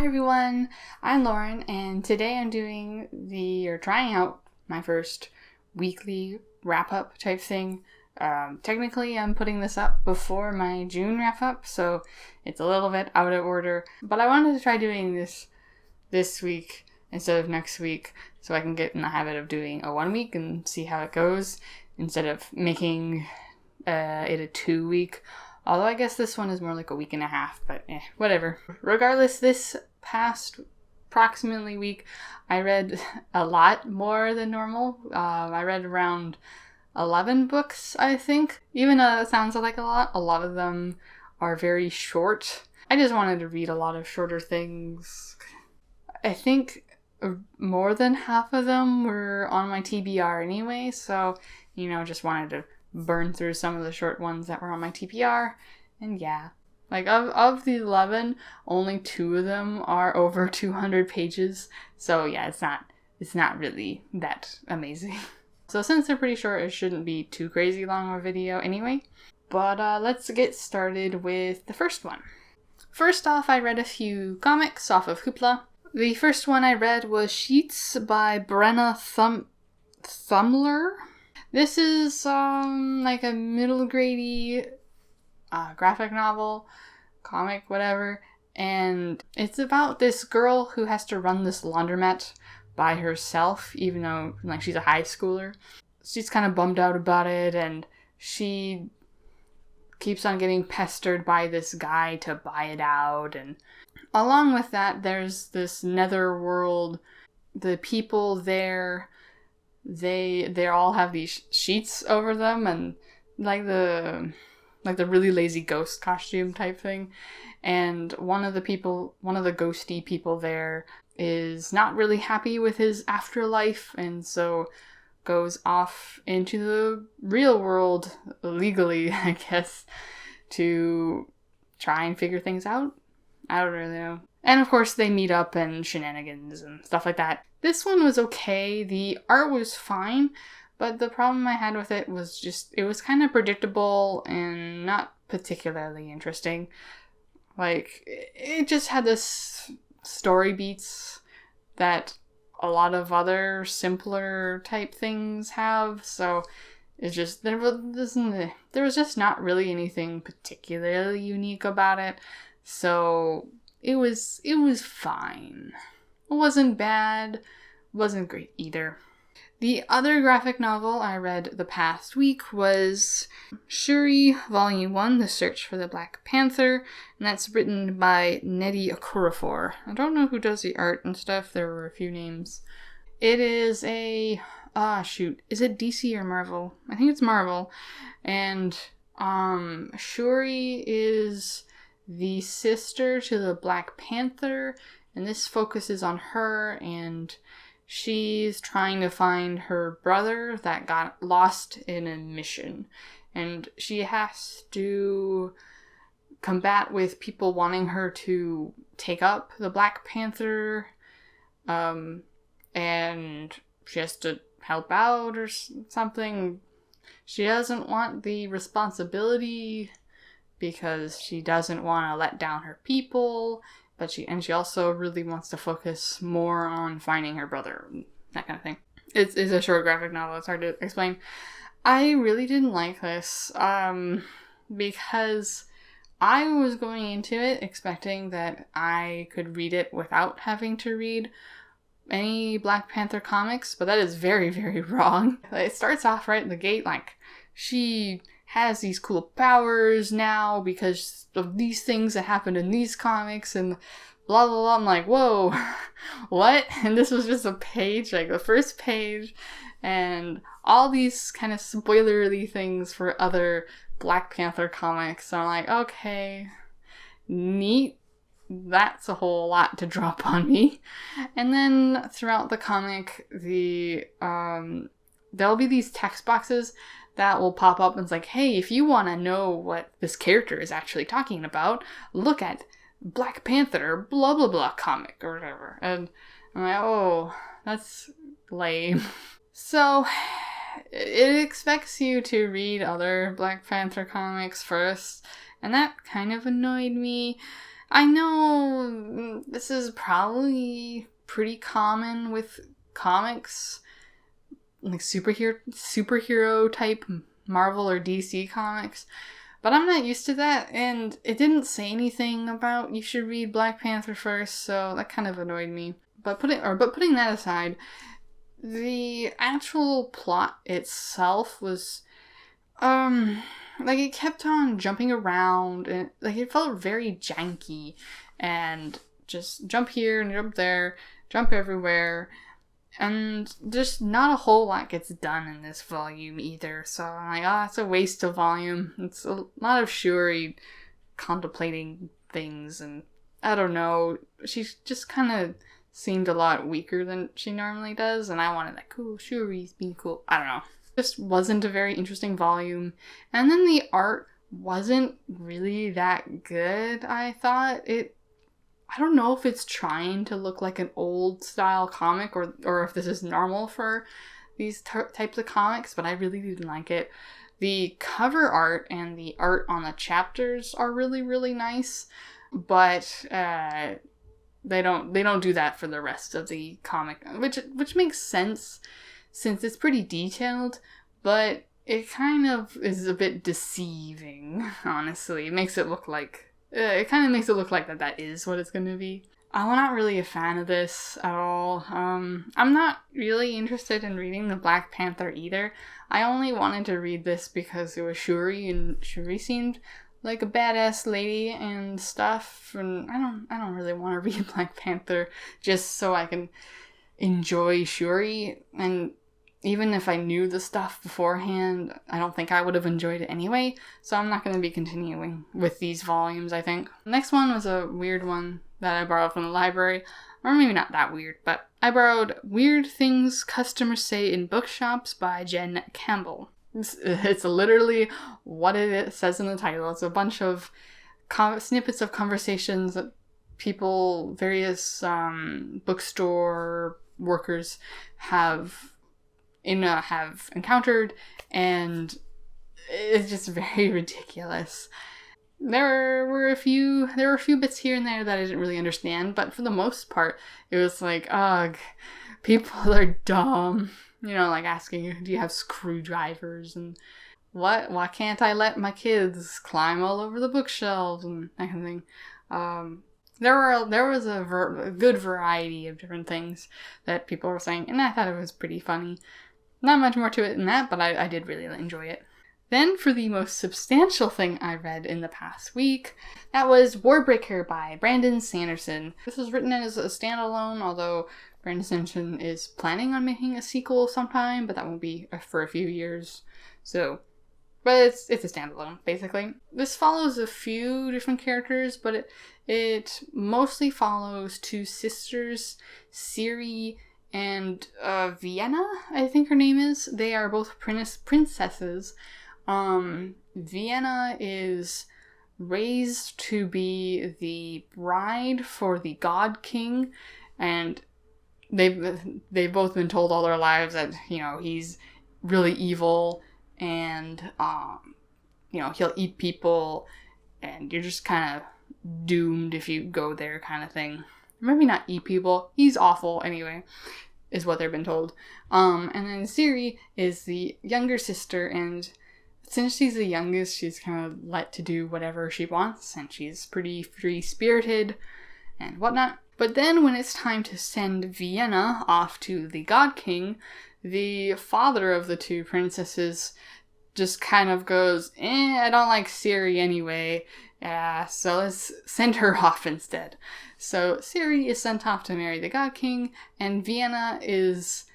Hi everyone, I'm Lauren, and today I'm trying out my first weekly wrap-up type thing. Technically I'm putting this up before my June wrap-up, so it's a little bit out of order, but I wanted to try doing this week instead of next week, so I can get in the habit of doing a 1 week and see how it goes, instead of making it a 2 week. Although I guess this one is more like a week and a half, but whatever. Regardless, this past approximately week, I read a lot more than normal. I read around 11 books, I think. Even though it sounds like a lot of them are very short. I just wanted to read a lot of shorter things. I think more than half of them were on my TBR anyway, so, just wanted to burn through some of the short ones that were on my TBR, and yeah. Like, of the 11, only 2 of them are over 200 pages, so yeah, it's not really that amazing. So since they're pretty short, it shouldn't be too crazy long of a video anyway. But let's get started with the first one. First off, I read a few comics off of Hoopla. The first one I read was Sheets by Brenna Thumler. This is like a middle grade-y graphic novel, comic, whatever, and it's about this girl who has to run this laundromat by herself, even though she's a high schooler. She's kind of bummed out about it, and she keeps on getting pestered by this guy to buy it out, and along with that, there's this netherworld. The people there, they all have these sheets over them, and like the really lazy ghost costume type thing. And one of the ghosty people there is not really happy with his afterlife, and so goes off into the real world illegally, I guess, to try and figure things out. I don't really know. And of course they meet up and shenanigans and stuff like that. This one was okay. The art was fine, but the problem I had with it was just, it was kind of predictable and not particularly interesting. Like, it just had this story beats that a lot of other simpler type things have, so it's just, there was just not really anything particularly unique about it, so it was fine. It wasn't bad, wasn't great either. The other graphic novel I read the past week was Shuri, Volume 1, The Search for the Black Panther, and that's written by Nnedi Okorafor. I don't know who does the art and stuff, there were a few names. It is is it DC or Marvel? I think it's Marvel. And Shuri is the sister to the Black Panther, and this focuses on her, and she's trying to find her brother that got lost in a mission. And she has to combat with people wanting her to take up the Black Panther, and she has to help out or something. She doesn't want the responsibility because she doesn't want to let down her people, but she also really wants to focus more on finding her brother, that kind of thing. It's a short graphic novel, it's hard to explain. I really didn't like this, because I was going into it expecting that I could read it without having to read any Black Panther comics, but that is very, very wrong. It starts off right in the gate, like, she has these cool powers now because of these things that happened in these comics, and blah, blah, blah. I'm like, whoa, what? And this was just a page, like the first page, and all these kind of spoilery things for other Black Panther comics. So I'm like, okay, neat. That's a whole lot to drop on me. And then throughout the comic, there'll be these text boxes that will pop up and it's like, hey, if you want to know what this character is actually talking about, look at Black Panther blah blah blah comic or whatever. And I'm like, oh, that's lame. So it expects you to read other Black Panther comics first, and that kind of annoyed me. I know this is probably pretty common with comics, like superhero type Marvel or DC comics, but I'm not used to that, and it didn't say anything about you should read Black Panther first, so that kind of annoyed me. But putting that aside, the actual plot itself was, like, it kept on jumping around, and like it felt very janky, and just jump here and jump there, jump everywhere, and just not a whole lot gets done in this volume either. So I'm like, it's a waste of volume. It's a lot of Shuri contemplating things, and I don't know, she just kind of seemed a lot weaker than she normally does, and I wanted that cool Shuri's being cool. I don't know. Just wasn't a very interesting volume. And then the art wasn't really that good, I thought. I don't know if it's trying to look like an old style comic or if this is normal for these types of comics, but I really didn't like it. The cover art and the art on the chapters are really, really nice, but they don't do that for the rest of the comic, which makes sense since it's pretty detailed, but it kind of is a bit deceiving, honestly. It makes it look like that is what it's going to be. I'm not really a fan of this at all. I'm not really interested in reading the Black Panther either. I only wanted to read this because it was Shuri, and Shuri seemed like a badass lady and stuff, and I don't really want to read Black Panther just so I can enjoy Shuri, and even if I knew the stuff beforehand, I don't think I would have enjoyed it anyway, so I'm not going to be continuing with these volumes, I think. The next one was a weird one that I borrowed from the library, or maybe not that weird, but I borrowed Weird Things Customers Say in Bookshops by Jen Campbell. It's literally what it says in the title. It's a bunch of snippets of conversations that people, various bookstore workers have encountered, and it's just very ridiculous. There were a few bits here and there that I didn't really understand, but for the most part, it was like, ugh, people are dumb. You know, like asking, do you have screwdrivers? And why can't I let my kids climb all over the bookshelves? And that kind of thing. There was a good variety of different things that people were saying, and I thought it was pretty funny. Not much more to it than that, but I did really enjoy it. Then, for the most substantial thing I read in the past week, that was Warbreaker by Brandon Sanderson. This was written as a standalone, although Brandon Sanderson is planning on making a sequel sometime, but that won't be for a few years. But it's a standalone, basically. This follows a few different characters, but it mostly follows two sisters, Siri and Vienna, I think her name is. They are both princesses. Vienna is raised to be the bride for the God King, and they've both been told all their lives that, you know, he's really evil, and you know, he'll eat people, and you're just kind of doomed if you go there, kind of thing. Maybe not eat people, he's awful anyway, is what they've been told. And then Siri is the younger sister, and since she's the youngest, she's kind of let to do whatever she wants, and she's pretty free-spirited and whatnot. But then when it's time to send Vienna off to the God King, the father of the two princesses just kind of goes, I don't like Siri anyway, so let's send her off instead. So Siri is sent off to marry the God King, and Vienna is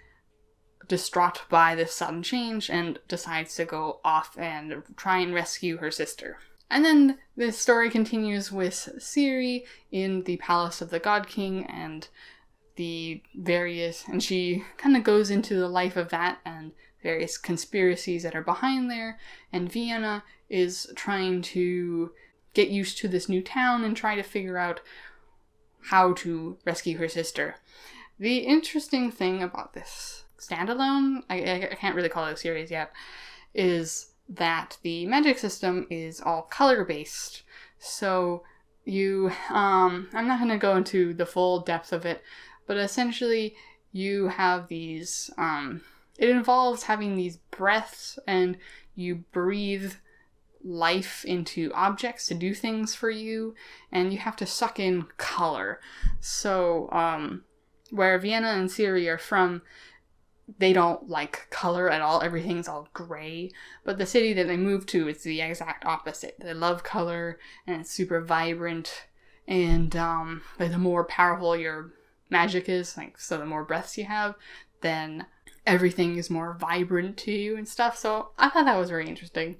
distraught by this sudden change and decides to go off and try and rescue her sister. And then the story continues with Siri in the palace of the God King and and she kind of goes into the life of that and various conspiracies that are behind there, and Vienna is trying to get used to this new town and try to figure out how to rescue her sister. The interesting thing about this standalone, I can't really call it a series yet, is that the magic system is all color-based. So I'm not going to go into the full depth of it, but essentially you have these, it involves having these breaths, and you breathe life into objects to do things for you, and you have to suck in color. So, where Vienna and Siri are from, they don't like color at all. Everything's all gray. But the city that they moved to is the exact opposite. They love color, and it's super vibrant. And like the more powerful your magic is, like, so the more breaths you have, then everything is more vibrant to you and stuff. So I thought that was very interesting.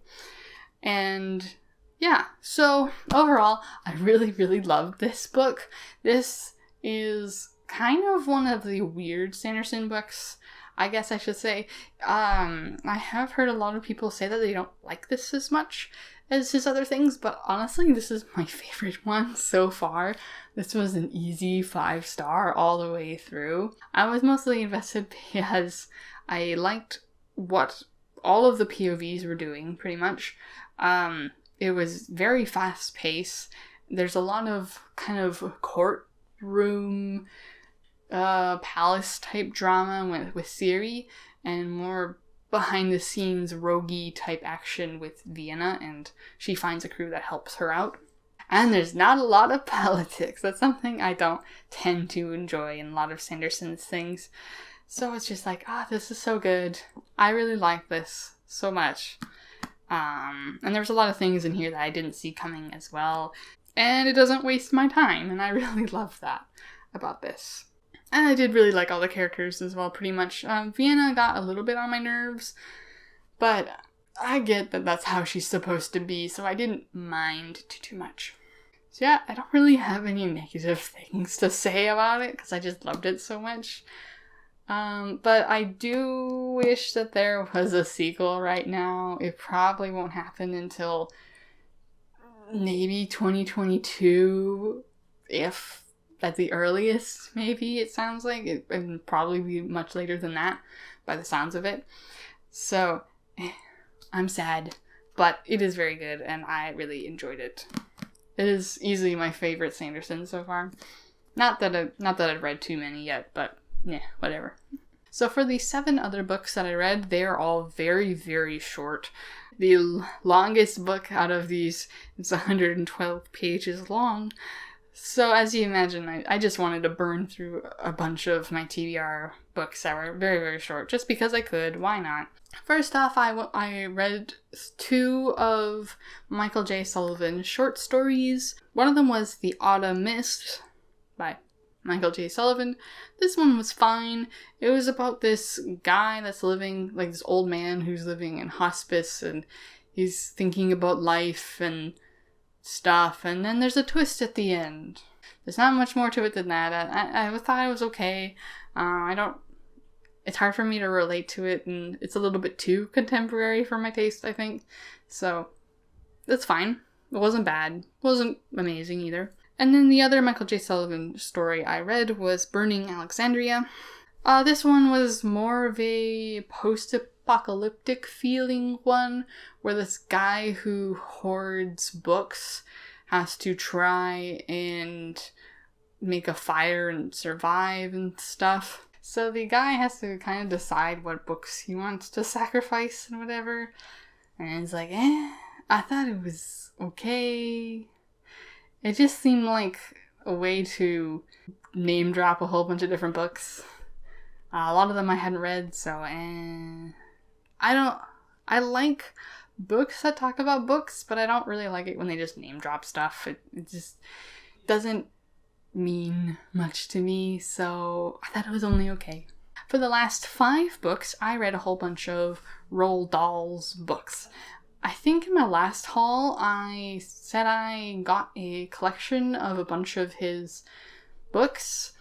And yeah, so overall, I really, really loved this book. This is kind of one of the weird Sanderson books, I guess I should say. I have heard a lot of people say that they don't like this as much as his other things, but honestly, this is my favorite one so far. This was an easy 5-star all the way through. I was mostly invested because I liked what all of the POVs were doing, pretty much. It was very fast paced. There's a lot of kind of courtroom, palace type drama with Siri, and more behind the scenes roguey type action with Vienna, and she finds a crew that helps her out. And there's not a lot of politics. That's something I don't tend to enjoy in a lot of Sanderson's things. So it's just like, this is so good. I really like this so much. And there's a lot of things in here that I didn't see coming as well. And it doesn't waste my time, and I really love that about this. And I did really like all the characters as well, pretty much. Vienna got a little bit on my nerves, but I get that that's how she's supposed to be, so I didn't mind too much. So yeah, I don't really have any negative things to say about it, because I just loved it so much. But I do wish that there was a sequel right now. It probably won't happen until maybe 2022, if at the earliest, maybe, it sounds like. It would probably be much later than that, by the sounds of it. So, I'm sad, but it is very good, and I really enjoyed it. It is easily my favorite Sanderson so far. Not that I've read too many yet, but yeah, whatever. So for the 7 other books that I read, they are all very, very short. The longest book out of these is 112 pages long. So as you imagine, I just wanted to burn through a bunch of my TBR books that were very, very short, just because I could. Why not? First off, I read 2 of Michael J. Sullivan's short stories. One of them was The Autumn Mist by Michael J. Sullivan. This one was fine. It was about this guy that's living, like this old man who's living in hospice, and he's thinking about life and stuff, and then there's a twist at the end. There's not much more to it than that. I thought it was okay. It's hard for me to relate to it, and it's a little bit too contemporary for my taste, I think. So, that's fine. It wasn't bad. It wasn't amazing either. And then the other Michael J. Sullivan story I read was Burning Alexandria. This one was more of a post-apocalyptic feeling one, where this guy who hoards books has to try and make a fire and survive and stuff. So the guy has to kind of decide what books he wants to sacrifice and whatever. And it's like, I thought it was okay. It just seemed like a way to name drop a whole bunch of different books. A lot of them I hadn't read, so I like books that talk about books, but I don't really like it when they just name drop stuff. It just doesn't mean much to me, so I thought it was only okay. For the last 5 books, I read a whole bunch of Roald Dahl's books. I think in my last haul, I said I got a collection of a bunch of his books.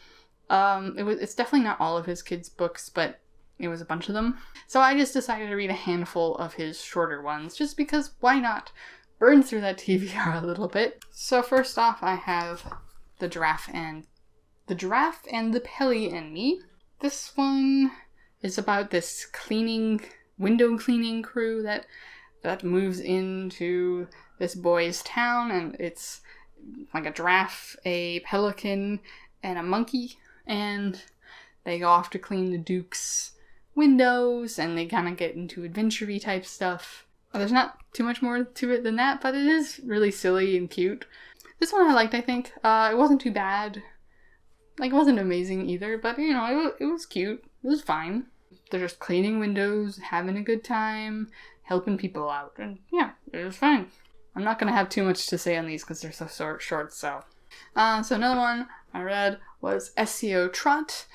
It's definitely not all of his kids' books, but it was a bunch of them. So I just decided to read a handful of his shorter ones, just because why not burn through that TBR a little bit. So first off, I have The Giraffe and the Pelly and Me. This one is about this window cleaning crew that moves into this boy's town, and it's like a giraffe, a pelican, and a monkey, and they go off to clean the Duke's windows, and they kind of get into adventure-y type stuff. There's not too much more to it than that, but it is really silly and cute. This one I liked, I think. It wasn't too bad. Like, it wasn't amazing either, but, you know, it was cute. It was fine. They're just cleaning windows, having a good time, helping people out, and yeah, it was fine. I'm not going to have too much to say on these because they're so short, so. So another one I read was SEO Trot.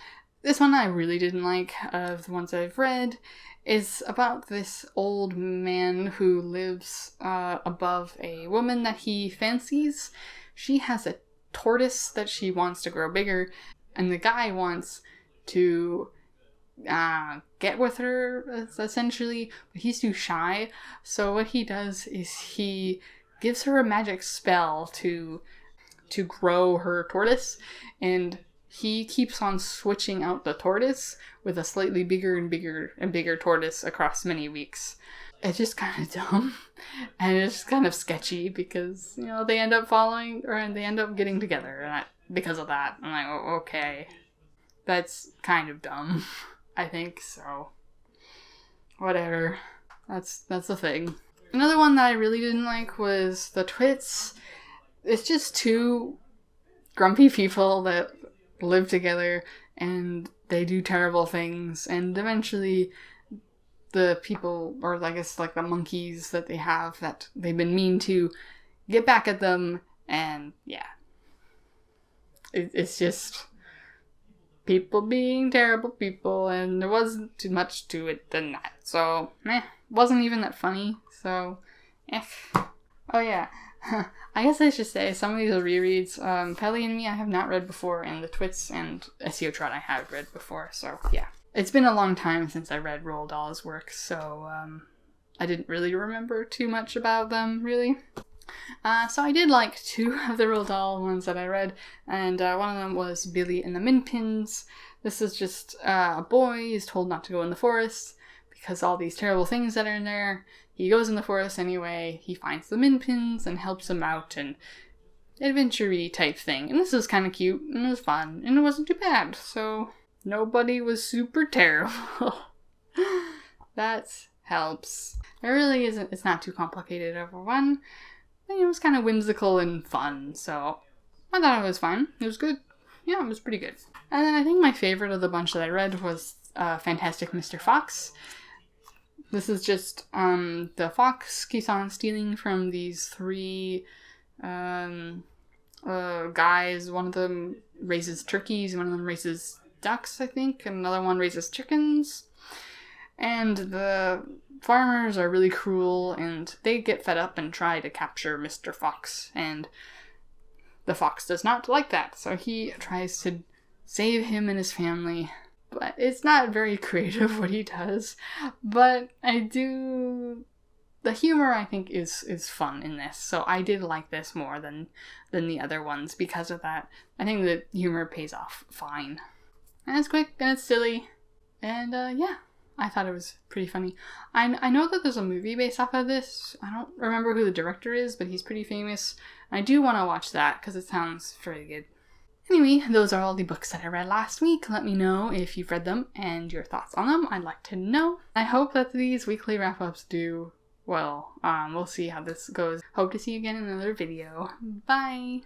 This one I really didn't like, of the ones I've read. Is about this old man who lives above a woman that he fancies. She has a tortoise that she wants to grow bigger, and the guy wants to get with her, essentially, but he's too shy. So what he does is he gives her a magic spell to grow her tortoise, and he keeps on switching out the tortoise with a slightly bigger and bigger and bigger tortoise across many weeks. It's just kind of dumb, and it's just kind of sketchy because, you know, they end up they end up getting together because of that. I'm like, oh, okay, that's kind of dumb, I think, so whatever. That's the thing. Another one that I really didn't like was The Twits. It's just two grumpy people that live together, and they do terrible things, and eventually the people, or I guess like the monkeys that they have that they've been mean to, get back at them, and yeah. It's just people being terrible people, and there wasn't too much to it than that, so wasn't even that funny, so Oh yeah. I guess I should say some of these are rereads. Pelly and Me I have not read before, and The Twits and SEO Trot I have read before, so yeah. It's been a long time since I read Roald Dahl's work, so I didn't really remember too much about them, really. So I did like two of the Roald Dahl ones that I read, and one of them was Billy and the Minpins. This is just a boy is told not to go in the forest because all these terrible things that are in there. He goes in the forest anyway, he finds the Minpins and helps them out, and adventure-y type thing. And this was kind of cute, and it was fun, and it wasn't too bad, so nobody was super terrible. That helps. It really isn't, it's not too complicated of a one, but it was kind of whimsical and fun, so I thought it was fun. It was good. Yeah, it was pretty good. And then I think my favorite of the bunch that I read was Fantastic Mr. Fox. This is just, the fox keeps on stealing from these three guys. One of them raises turkeys, one of them raises ducks, I think, and another one raises chickens. And the farmers are really cruel, and they get fed up and try to capture Mr. Fox, and the fox does not like that, so he tries to save him and his family. But it's not very creative what he does, but the humor I think is fun in this, so I did like this more than the other ones because of that. I think the humor pays off fine. And it's quick, and it's silly, and yeah, I thought it was pretty funny. I know that there's a movie based off of this. I don't remember who the director is, but he's pretty famous. I do want to watch that because it sounds very good. Anyway, those are all the books that I read last week. Let me know if you've read them and your thoughts on them. I'd like to know. I hope that these weekly wrap-ups do well. We'll see how this goes. Hope to see you again in another video. Bye!